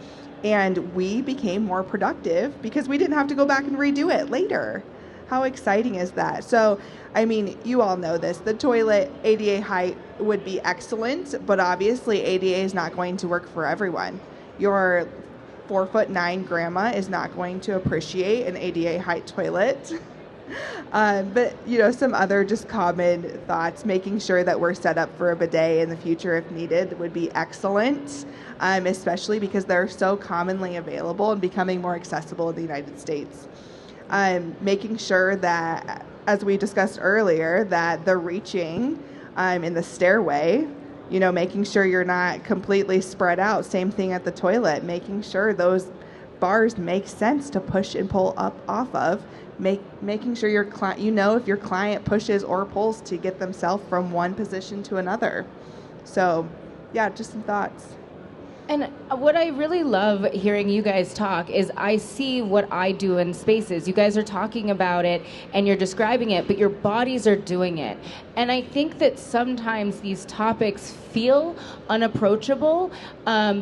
and we became more productive because we didn't have to go back and redo it later. How exciting is that? So, I mean, you all know this. The toilet ADA height would be excellent, but obviously ADA is not going to work for everyone. Your 4'9" grandma is not going to appreciate an ADA height toilet. But, some other just common thoughts, making sure that we're set up for a bidet in the future if needed would be excellent, especially because they're so commonly available and becoming more accessible in the United States. Making sure that, as we discussed earlier, that the reaching in the stairway, making sure you're not completely spread out. Same thing at the toilet, making sure those bars make sense to push and pull up off of. Making sure your client, if your client pushes or pulls to get themselves from one position to another. So, yeah, just some thoughts. And what I really love hearing you guys talk is I see what I do in spaces. You guys are talking about it and you're describing it, but your bodies are doing it. And I think that sometimes these topics feel unapproachable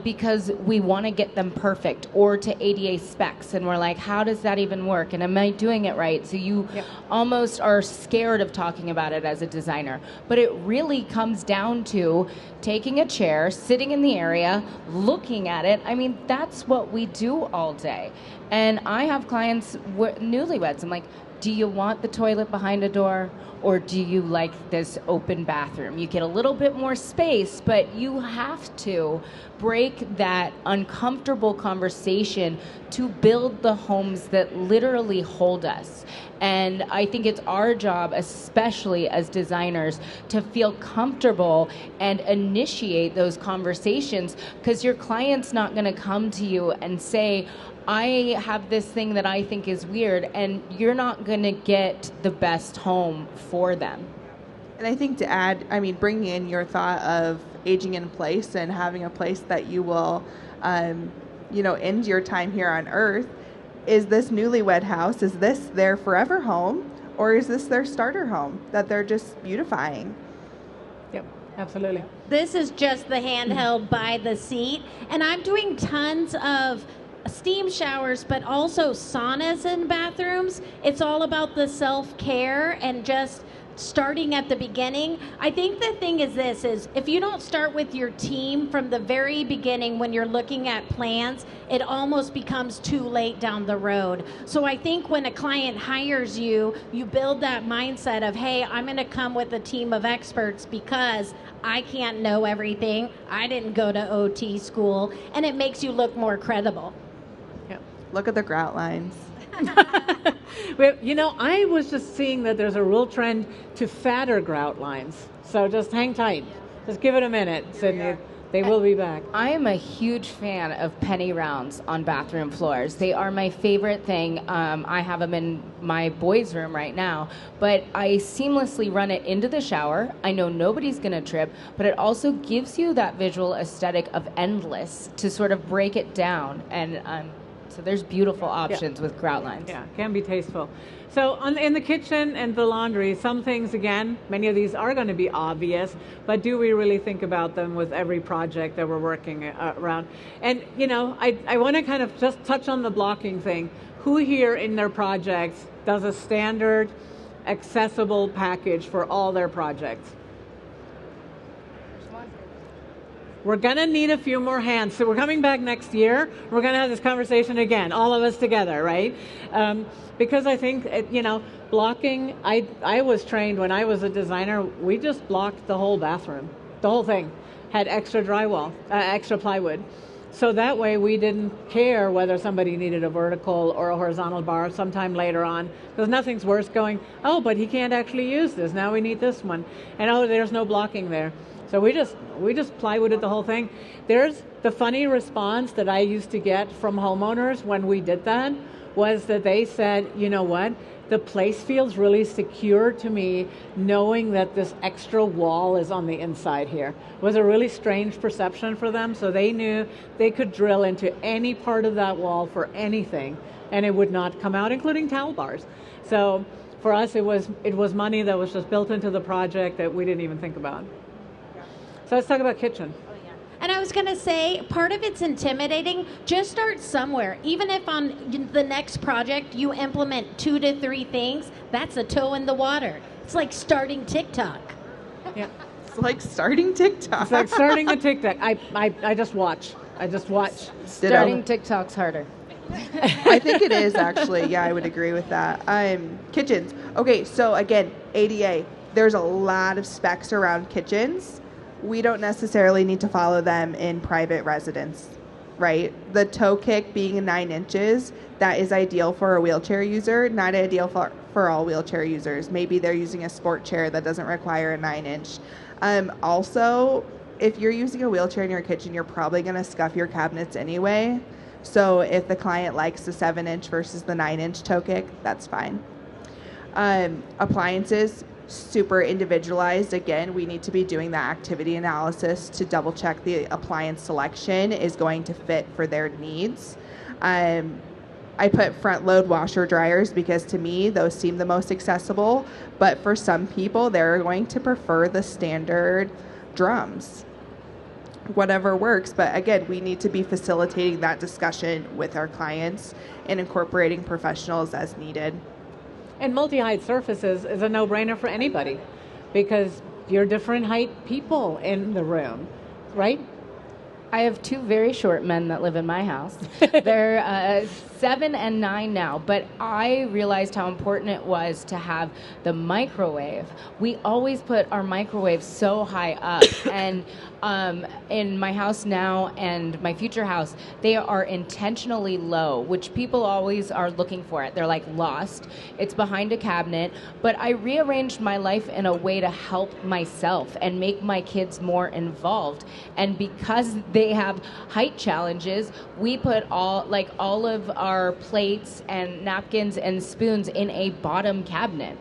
because we want to get them perfect or to ADA specs. And we're like, how does that even work? And am I doing it right? So you almost are scared of talking about it as a designer. But it really comes down to taking a chair, sitting in the area, looking at it. I mean, that's what we do all day. And I have clients, newlyweds, I'm like, do you want the toilet behind a door or do you like this open bathroom? You get a little bit more space, but you have to break that uncomfortable conversation to build the homes that literally hold us. And I think it's our job, especially as designers, to feel comfortable and initiate those conversations, because your client's not going to come to you and say, I have this thing that I think is weird, and you're not going to get the best home for them. And I think to add, bringing in your thought of aging in place and having a place that you will, end your time here on Earth. Is this newlywed house, is this their forever home, or is this their starter home that they're just beautifying? Yep, absolutely. This is just the handheld by the seat. And I'm doing tons of steam showers, but also saunas in bathrooms. It's all about the self-care and just starting at the beginning. I think the thing is this, is if you don't start with your team from the very beginning when you're looking at plans, it almost becomes too late down the road. So I think when a client hires you, you build that mindset of, hey, I'm going to come with a team of experts because I can't know everything. I didn't go to OT school, and it makes you look more credible. Yep. Look at the grout lines. Well, I was just seeing that there's a real trend to fatter grout lines. So just hang tight. Just give it a minute, Sydney. They will be back. I am a huge fan of penny rounds on bathroom floors. They are my favorite thing. I have them in my boys' room right now, but I seamlessly run it into the shower. I know nobody's going to trip, but it also gives you that visual aesthetic of endless to sort of break it down. And so there's beautiful options with grout lines. Yeah, can be tasteful. So in the kitchen and the laundry, some things, again, many of these are going to be obvious, but do we really think about them with every project that we're working around? And, I want to kind of just touch on the blocking thing. Who here in their projects does a standard, accessible package for all their projects? We're going to need a few more hands. So we're coming back next year. We're going to have this conversation again, all of us together, right? Because I think, blocking, I was trained when I was a designer, we just blocked the whole bathroom. The whole thing had extra drywall, extra plywood. So that way we didn't care whether somebody needed a vertical or a horizontal bar sometime later on, because nothing's worse going, oh, but he can't actually use this. Now we need this one. And oh, there's no blocking there. So we just plywooded the whole thing. There's the funny response that I used to get from homeowners when we did that was that they said, you know what, the place feels really secure to me knowing that this extra wall is on the inside here. It was a really strange perception for them, so they knew they could drill into any part of that wall for anything and it would not come out, including towel bars. So for us, it was money that was just built into the project that we didn't even think about. So let's talk about kitchen. And I was going to say, part of it's intimidating. Just start somewhere. Even if on the next project you implement 2 to 3 things, that's a toe in the water. It's like starting TikTok. Yeah. It's like starting TikTok. It's like starting the TikTok. I just watch. Starting TikTok's harder. I think it is, actually. Yeah, I would agree with that. Kitchens. Okay, so again, ADA. There's a lot of specs around kitchens. We don't necessarily need to follow them in private residence, right? The toe kick being 9 inches, that is ideal for a wheelchair user, not ideal for all wheelchair users. Maybe they're using a sport chair that doesn't require a 9-inch. Also, if you're using a wheelchair in your kitchen, you're probably going to scuff your cabinets anyway. So if the client likes the 7-inch versus the 9-inch toe kick, that's fine. Appliances, super individualized. Again, we need to be doing that activity analysis to double check the appliance selection is going to fit for their needs. I put front load washer dryers because to me those seem the most accessible, but for some people they're going to prefer the standard drums. Whatever works, but again, we need to be facilitating that discussion with our clients and incorporating professionals as needed. And multi-height surfaces is a no-brainer for anybody because you're different height people in the room, right? I have 2 very short men that live in my house. They're 7 and 9 now, but I realized how important it was to have the microwave. We always put our microwave so high up, and in my house now and my future house, they are intentionally low, which people always are looking for it. They're like lost. It's behind a cabinet, but I rearranged my life in a way to help myself and make my kids more involved. And because they have height challenges, we put all of our plates and napkins and spoons in a bottom cabinet.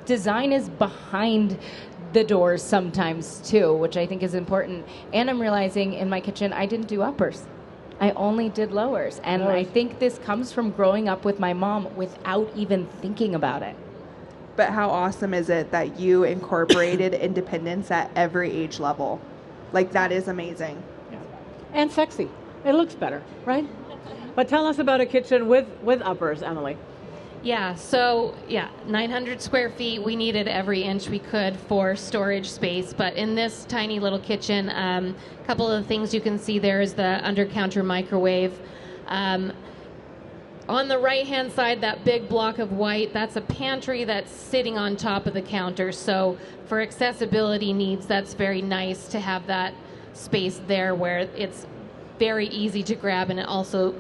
Design is behind the doors sometimes too, which I think is important. And I'm realizing in my kitchen, I didn't do uppers. I only did lowers. And I think this comes from growing up with my mom without even thinking about it. But how awesome is it that you incorporated independence at every age level? Like, that is amazing. Yeah. And sexy. It looks better, right? But tell us about a kitchen with uppers, Emily. Yeah, so 900 square feet. We needed every inch we could for storage space, but in this tiny little kitchen, a couple of the things you can see there is the under-counter microwave. On the right-hand side, that big block of white, that's a pantry that's sitting on top of the counter. So for accessibility needs, that's very nice to have that space there where it's very easy to grab, and it also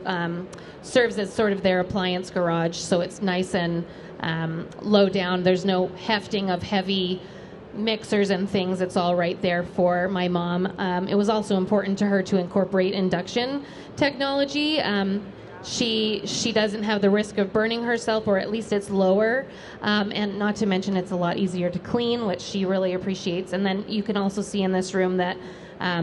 serves as sort of their appliance garage. So it's nice and low down. There's no hefting of heavy mixers and things. It's all right there for my mom. It was also important to her to incorporate induction technology. She doesn't have the risk of burning herself, or at least it's lower, and not to mention it's a lot easier to clean, which she really appreciates. And then you can also see in this room that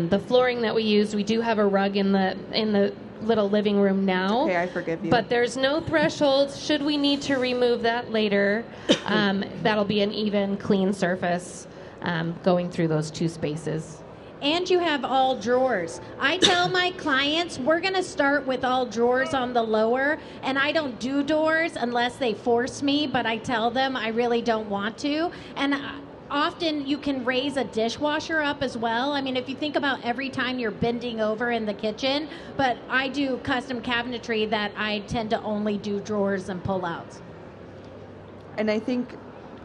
the flooring that we used, we do have a rug in the little living room now. Okay, I forgive you. But there's no threshold. Should we need to remove that later, that'll be an even, clean surface going through those two spaces. And you have all drawers. I tell my clients we're going to start with all drawers on the lower, and I don't do doors unless they force me, but I tell them I really don't want to. And often you can raise a dishwasher up as well. I mean, if you think about every time you're bending over in the kitchen, but I do custom cabinetry that I tend to only do drawers and pull-outs. And I think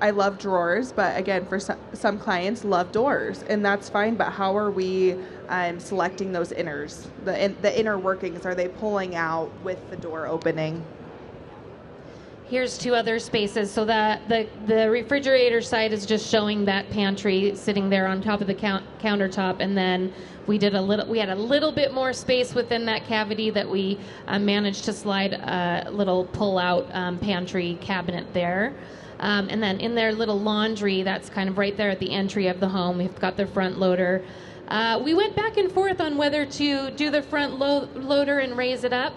I love drawers, but again, for some clients love doors, and that's fine. But how are we selecting those inners, the inner workings? Are they pulling out with the door opening? Here's two other spaces. So the refrigerator side is just showing that pantry sitting there on top of the countertop, and then we had a little bit more space within that cavity that we managed to slide a little pull-out pantry cabinet there. And then in their little laundry, that's kind of right there at the entry of the home. We've got the front loader. We went back and forth on whether to do the front loader and raise it up.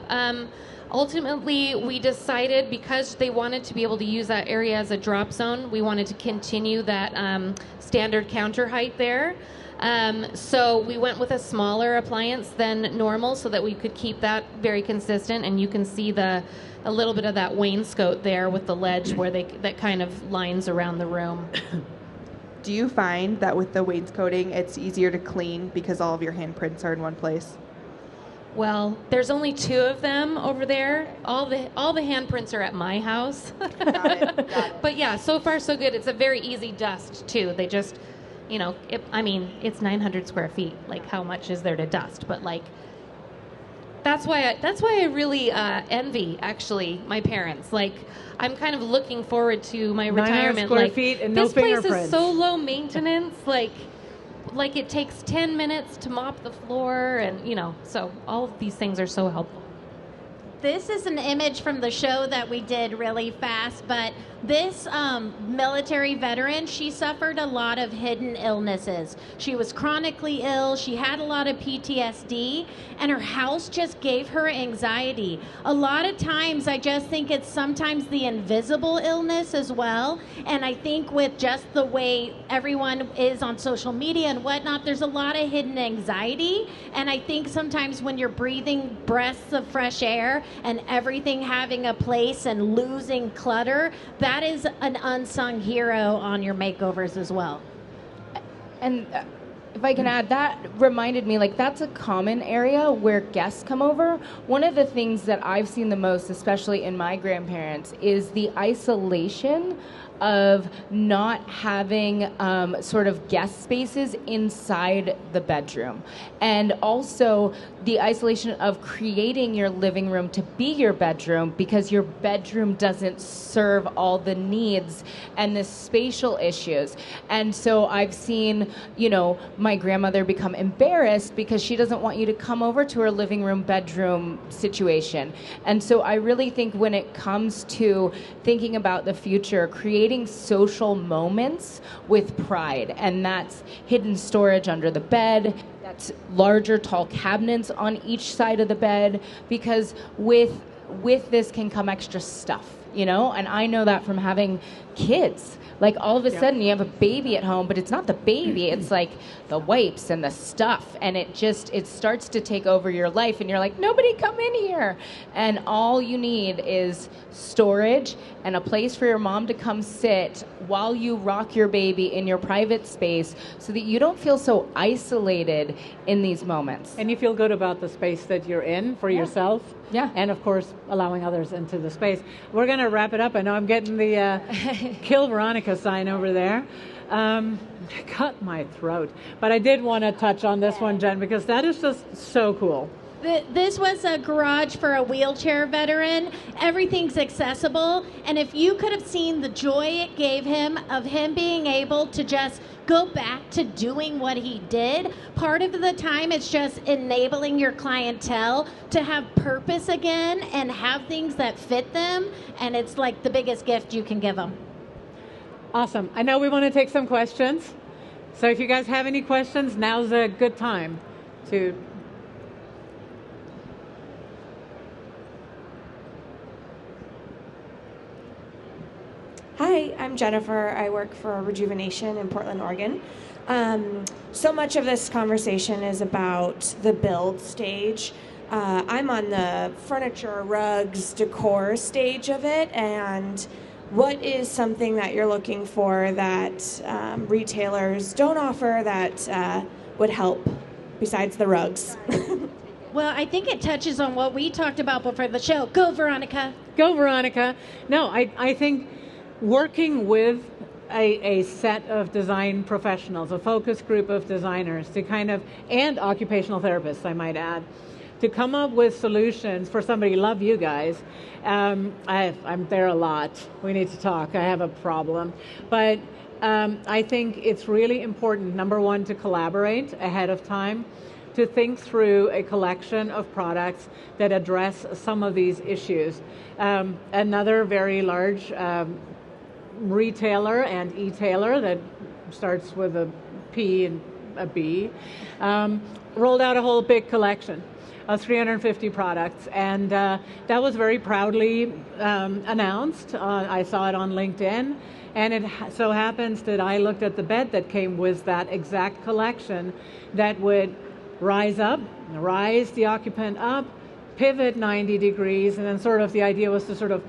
Ultimately, we decided, because they wanted to be able to use that area as a drop zone, we wanted to continue that standard counter height there. So we went with a smaller appliance than normal so that we could keep that very consistent. And you can see a little bit of that wainscot there with the ledge where that kind of lines around the room. Do you find that with the wainscoting, it's easier to clean because all of your handprints are in one place? Well, there's only two of them over there. All the handprints are at my house. Got it. But yeah, so far so good. It's a very easy dust too. They just, it's 900 square feet. Like, how much is there to dust? But like, that's why I really envy, actually, my parents. Like, I'm kind of looking forward to my retirement. 900 square feet and no fingerprints. This place is so low maintenance. Like it takes 10 minutes to mop the floor, and so all of these things are so helpful. This is an image from the show that we did really fast, but this military veteran, she suffered a lot of hidden illnesses. She was chronically ill, she had a lot of PTSD, and her house just gave her anxiety. A lot of times I just think it's sometimes the invisible illness as well, and I think with just the way everyone is on social media and whatnot, there's a lot of hidden anxiety, and I think sometimes when you're breathing breaths of fresh air and everything having a place and losing clutter, that is an unsung hero on your makeovers as well. And if I can add, that reminded me, that's a common area where guests come over. One of the things that I've seen the most, especially in my grandparents, is the isolation of not having sort of guest spaces inside the bedroom. And also the isolation of creating your living room to be your bedroom because your bedroom doesn't serve all the needs and the spatial issues. And so I've seen, my grandmother become embarrassed because she doesn't want you to come over to her living room bedroom situation. And so I really think when it comes to thinking about the future, creating social moments with pride, and that's hidden storage under the bed, that's larger tall cabinets on each side of the bed, because with this can come extra stuff. you know? And I know that from having kids. Like all of a sudden you have a baby at home, but it's not the baby, it's like the wipes and the stuff, and it starts to take over your life, and you're like, nobody come in here. And all you need is storage and a place for your mom to come sit while you rock your baby in your private space so that you don't feel so isolated in these moments. And you feel good about the space that you're in for yourself. Yeah. And of course, allowing others into the space. We're going to wrap it up. I know I'm getting the Kill Veronica sign over there. Cut my throat. But I did want to touch on this one, Jen, because that is just so cool. This was a garage for a wheelchair veteran. Everything's accessible. And if you could have seen the joy it gave him of him being able to just go back to doing what he did, part of the time it's just enabling your clientele to have purpose again and have things that fit them. And it's like the biggest gift you can give them. Awesome. I know we want to take some questions. So if you guys have any questions, now's a good time to... Hi, I'm Jennifer. I work for Rejuvenation in Portland, Oregon. So much of this conversation is about the build stage. I'm on the furniture, rugs, decor stage of it, and what is something that you're looking for that retailers don't offer that would help besides the rugs? Well, I think it touches on what we talked about before the show. Go, Veronica. Go, Veronica. No, I think working with a set of design professionals, a focus group of designers to kind of, and occupational therapists, I might add, to come up with solutions for somebody. Love you guys. I'm there a lot. We need to talk. I have a problem. But I think it's really important, number one, to collaborate ahead of time, to think through a collection of products that address some of these issues. Another very large retailer and e-tailer that starts with a P and a B rolled out a whole big collection of 350 products, and that was very proudly announced. I saw it on LinkedIn, and it so happens that I looked at the bed that came with that exact collection that would rise the occupant up, pivot 90 degrees, and then sort of the idea was to sort of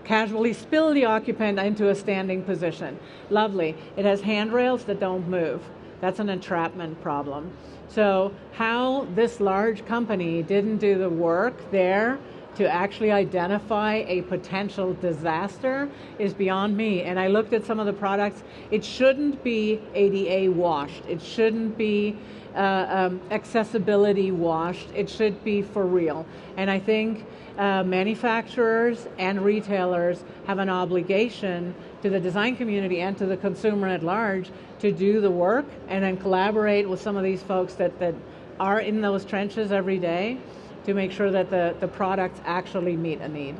casually spill the occupant into a standing position. Lovely. It has handrails that don't move. That's an entrapment problem. So how this large company didn't do the work there to actually identify a potential disaster is beyond me. And I looked at some of the products. It shouldn't be ADA washed. It shouldn't be accessibility washed. It should be for real. And I think manufacturers and retailers have an obligation to the design community and to the consumer at large to do the work and then collaborate with some of these folks that are in those trenches every day to make sure that the products actually meet a need.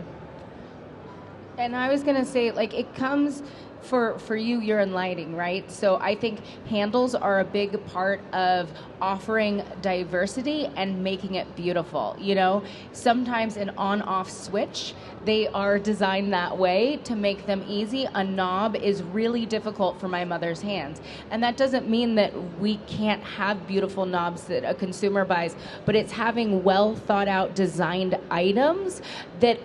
And I was going to say, like, it comes for you, you're in lighting, right? So I think handles are a big part of offering diversity and making it beautiful. You know, sometimes an on-off switch, they are designed that way to make them easy. A knob is really difficult for my mother's hands. And that doesn't mean that we can't have beautiful knobs that a consumer buys, but it's having well thought out designed items that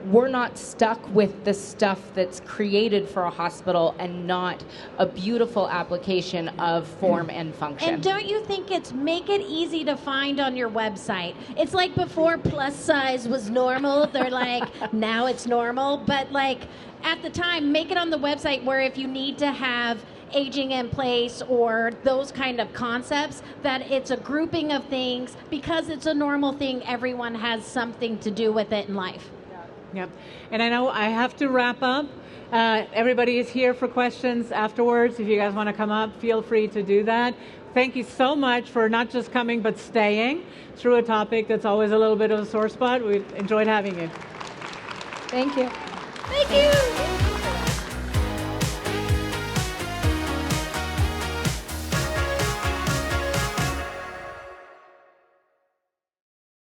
we're not stuck with the stuff that's created for a hospital and not a beautiful application of form and function. And don't you think it's make it easy to find on your website? It's like before plus size was normal. They're like, now it's normal. But like at the time, make it on the website where if you need to have aging in place or those kind of concepts, that it's a grouping of things because it's a normal thing. Everyone has something to do with it in life. Yep. And I know I have to wrap up. Everybody is here for questions afterwards. If you guys want to come up, feel free to do that. Thank you so much for not just coming, but staying through a topic that's always a little bit of a sore spot. We've enjoyed having you. Thank you. Thank you.